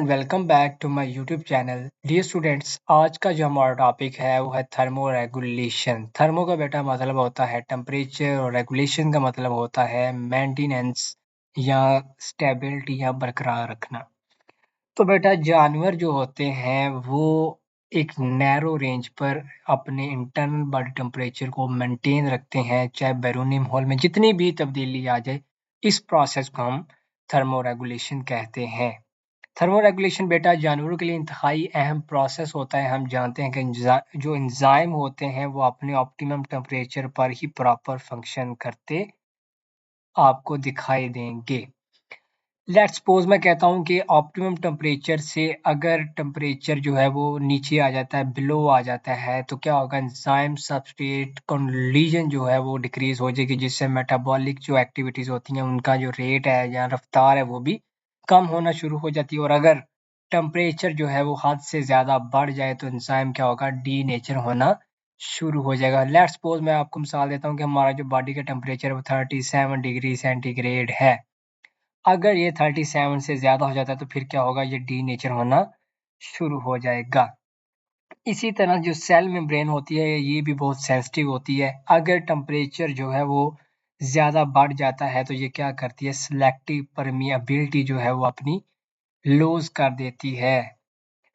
Welcome back to my YouTube channel. Dear students, आज का जो हमारा टॉपिक है वो है थर्मो रेगुलेशन। थर्मो का बेटा मतलब होता है टेम्परेचर और रेगुलेशन का मतलब होता है मेंटेनेंस या स्टेबिलिटी या बरकरार रखना। तो बेटा जानवर जो होते हैं वो एक नैरो रेंज पर अपने इंटरनल बॉडी टेम्परेचर को मेंटेन रखते हैं, चाहे बैरूनी माहौल में जितनी भी तब्दीली आ जाए। इस प्रोसेस को हम थर्मो रेगुलेशन कहते हैं। थर्मो रेगुलेशन बेटा जानवरों के लिए इंतहाई अहम प्रोसेस होता है। हम जानते हैं कि जो एंजाइम होते हैं वो अपने ऑप्टिमम टेम्परेचर पर ही प्रॉपर फंक्शन करते आपको दिखाई देंगे। लेट्स सपोज मैं कहता हूँ कि ऑप्टिमम टेम्परेचर से अगर टेम्परेचर जो है वो नीचे आ जाता है, बिलो आ जाता है, तो क्या होगा, एंजाइम सबस्ट्रेट कोलिजन जो है वो डिक्रीज हो जाएगी, जिससे मेटाबॉलिक जो एक्टिविटीज होती हैं उनका जो रेट है या रफ्तार है वो भी कम होना शुरू हो जाती है। और अगर टेम्परेचर जो है वो हद से ज्यादा बढ़ जाए तो एंजाइम क्या होगा, डी नेचर होना शुरू हो जाएगा। लेट्स सपोज मैं आपको मिसाल देता हूँ कि हमारा जो बॉडी का टेम्परेचर है वो 37 डिग्री सेंटीग्रेड है। अगर ये 37 से ज्यादा हो जाता है तो फिर क्या होगा, ये डी नेचर होना शुरू हो जाएगा। इसी तरह जो सेल मेम्ब्रेन होती है ये भी बहुत सेंसिटिव होती है। अगर टेम्परेचर जो है वो ज्यादा बढ़ जाता है तो ये क्या करती है, सिलेक्टिव परमिएबिलिटी जो है वो अपनी लूज कर देती है।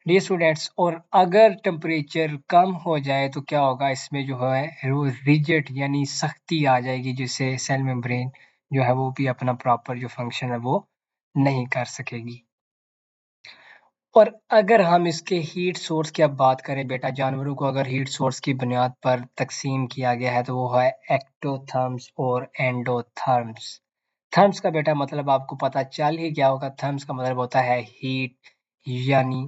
डियर स्टूडेंट्स, और अगर टेम्परेचर कम हो जाए तो क्या होगा, इसमें जो है वो रिजिड यानी सख्ती आ जाएगी, जिससे सेल मेम्ब्रेन जो है वो भी अपना प्रॉपर जो फंक्शन है वो नहीं कर सकेगी। और अगर हम इसके हीट सोर्स की अब बात करें बेटा, जानवरों को अगर हीट सोर्स की बुनियाद पर तकसीम किया गया है तो वो है एक्टोथर्म्स और एंडोथर्म्स। थर्म्स का बेटा मतलब आपको पता चल ही गया होगा, थर्म्स का मतलब होता है हीट यानी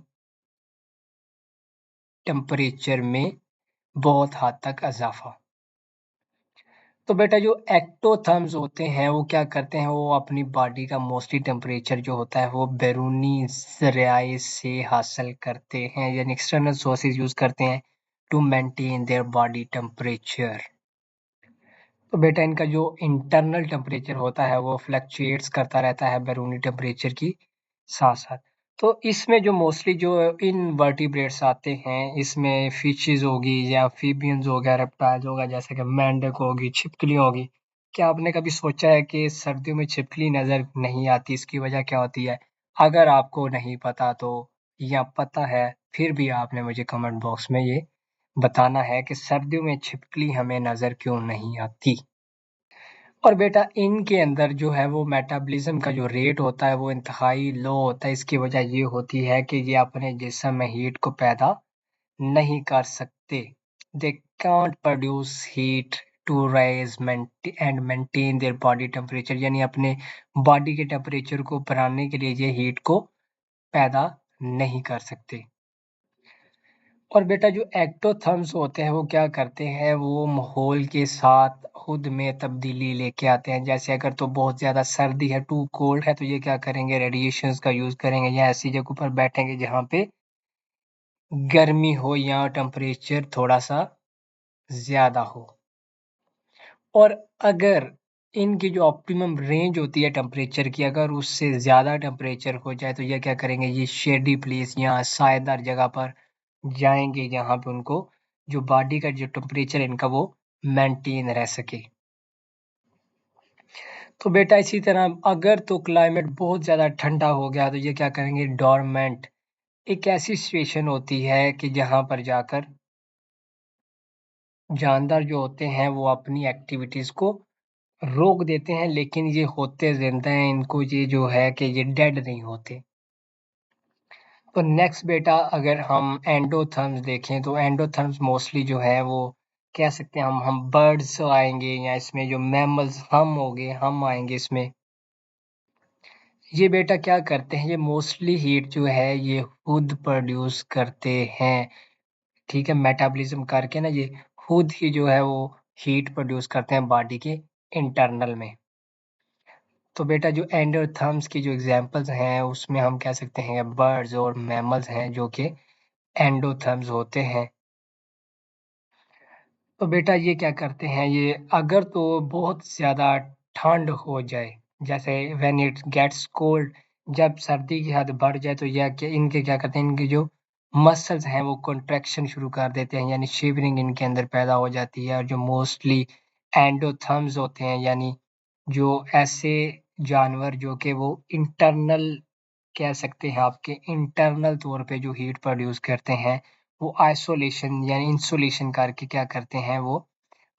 टेम्परेचर में बहुत हद तक इजाफा। तो बेटा जो एक्टोथर्म्स होते हैं वो क्या करते हैं, वो अपनी बॉडी का मोस्टली टेम्परेचर जो होता है वो बैरूनी ज़राए से हासिल करते हैं, यानी एक्सटर्नल सोर्सेज यूज करते हैं to maintain their body temperature. तो बेटा इनका जो इंटरनल टेम्परेचर होता है वो फ्लक्चुएट्स करता रहता है बैरूनी टेम्परेचर की साथ साथ। तो इसमें जो मोस्टली जो इनवर्टिब्रेट्स आते हैं, इसमें फिशेस होगी या एम्फीबियंस हो गया, रेप्टाइल्स होगा, जैसे कि मेंढक होगी, छिपकली होगी। क्या आपने कभी सोचा है कि सर्दियों में छिपकली नजर नहीं आती, इसकी वजह क्या होती है? अगर आपको नहीं पता तो, या पता है फिर भी आपने मुझे कमेंट बॉक्स में ये बताना है कि सर्दियों में छिपकली हमें नजर क्यों नहीं आती। और बेटा इनके अंदर जो है वो मेटाबॉलिज्म का जो रेट होता है वो इंतहाई लो होता है। इसकी वजह ये होती है कि ये अपने जिस्म में हीट को पैदा नहीं कर सकते। They can't produce heat to rise and maintain their body temperature, यानी अपने बॉडी के टेम्परेचर को बढ़ाने के लिए ये हीट को पैदा नहीं कर सकते। और बेटा जो एक्टोथर्म्स होते हैं वो क्या करते हैं, वो माहौल के साथ खुद में तब्दीली लेके आते हैं। जैसे अगर तो बहुत ज़्यादा सर्दी है, टू कोल्ड है, तो ये क्या करेंगे, रेडिएशंस का यूज़ करेंगे या ऐसी जगह पर बैठेंगे जहाँ पे गर्मी हो या टेम्परेचर थोड़ा सा ज़्यादा हो। और अगर इनकी जो ऑप्टिमम रेंज होती है टेम्परेचर की, अगर उससे ज़्यादा टेम्परेचर हो जाए तो ये क्या करेंगे, ये शेडी प्लेस या सायेदार जगह पर जाएंगे जहाँ पे उनको जो बॉडी का जो टेम्परेचर है इनका वो मेंटेन रह सके। तो बेटा इसी तरह अगर तो क्लाइमेट बहुत ज़्यादा ठंडा हो गया तो ये क्या करेंगे, डोरमेंट एक ऐसी सिचुएशन होती है कि जहाँ पर जाकर जानदार जो होते हैं वो अपनी एक्टिविटीज़ को रोक देते हैं, लेकिन ये होते जिंदा हैं, इनको ये जो है कि ये डेड नहीं होते। तो नेक्स्ट बेटा अगर हम एंडोथर्म्स देखें तो एंडोथर्म्स मोस्टली जो है वो कह सकते हैं हम बर्ड्स आएंगे, या इसमें जो मैमल्स हम हो गए हम आएंगे इसमें। ये बेटा क्या करते हैं, ये मोस्टली हीट जो है ये खुद प्रोड्यूस करते हैं। ठीक है, मेटाबॉलिज्म करके ना ये खुद ही जो है वो हीट प्रोड्यूस करते हैं बॉडी के इंटरनल में। तो बेटा जो एंडोथर्म्स की जो एग्जांपल्स हैं उसमें हम कह सकते हैं बर्ड्स और मैमल्स हैं जो कि एंडोथर्म्स होते हैं। तो बेटा ये क्या करते हैं, ये अगर तो बहुत ज़्यादा ठंड हो जाए, जैसे व्हेन इट गेट्स कोल्ड, जब सर्दी की हद बढ़ जाए तो इनके क्या करते हैं, इनके जो मसल्स हैं वो कॉन्ट्रैक्शन शुरू कर देते हैं, यानी शिवरिंग इनके अंदर पैदा हो जाती है। और जो मोस्टली एंडोथर्म्स होते हैं, यानी जो ऐसे जानवर जो कि वो इंटरनल कह सकते हैं आपके इंटरनल तौर पे जो हीट प्रोड्यूस करते हैं, वो आइसोलेशन यानी इंसुलेशन करके क्या करते हैं, वो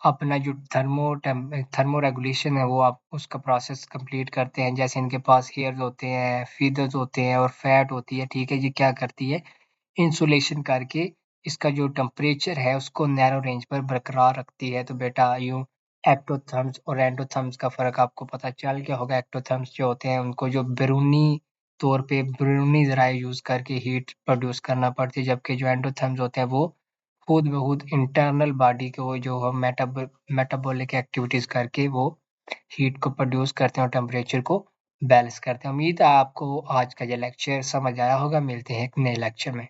अपना जो थर्मो रेगुलेशन है वो आप उसका प्रोसेस कंप्लीट करते हैं। जैसे इनके पास हेयर्स होते हैं, फीदर्स होते हैं और फैट होती है, ठीक है? ये क्या करती है, इंसुलेशन करके इसका जो टेम्परेचर है उसको नैरो रेंज पर बरकरार रखती है। तो बेटा यूँ एक्टोथर्म्स और एंडोथर्म्स का फ़र्क आपको पता चल गया होगा। एक्टोथर्म्स जो होते हैं उनको जो बैरूनी तौर पे बैरूनी ज़राए यूज़ करके हीट प्रोड्यूस करना पड़ती है, जबकि जो एंडोथर्म्स होते हैं वो खुद ब खुद इंटरनल बॉडी के वो जो हम मेटाबॉलिक एक्टिविटीज़ करके वो हीट को प्रोड्यूस करते हैं और टेम्परेचर को बैलेंस करते हैं। उम्मीद है आपको आज का ये लेक्चर समझ आया होगा। मिलते हैं एक नए लेक्चर में।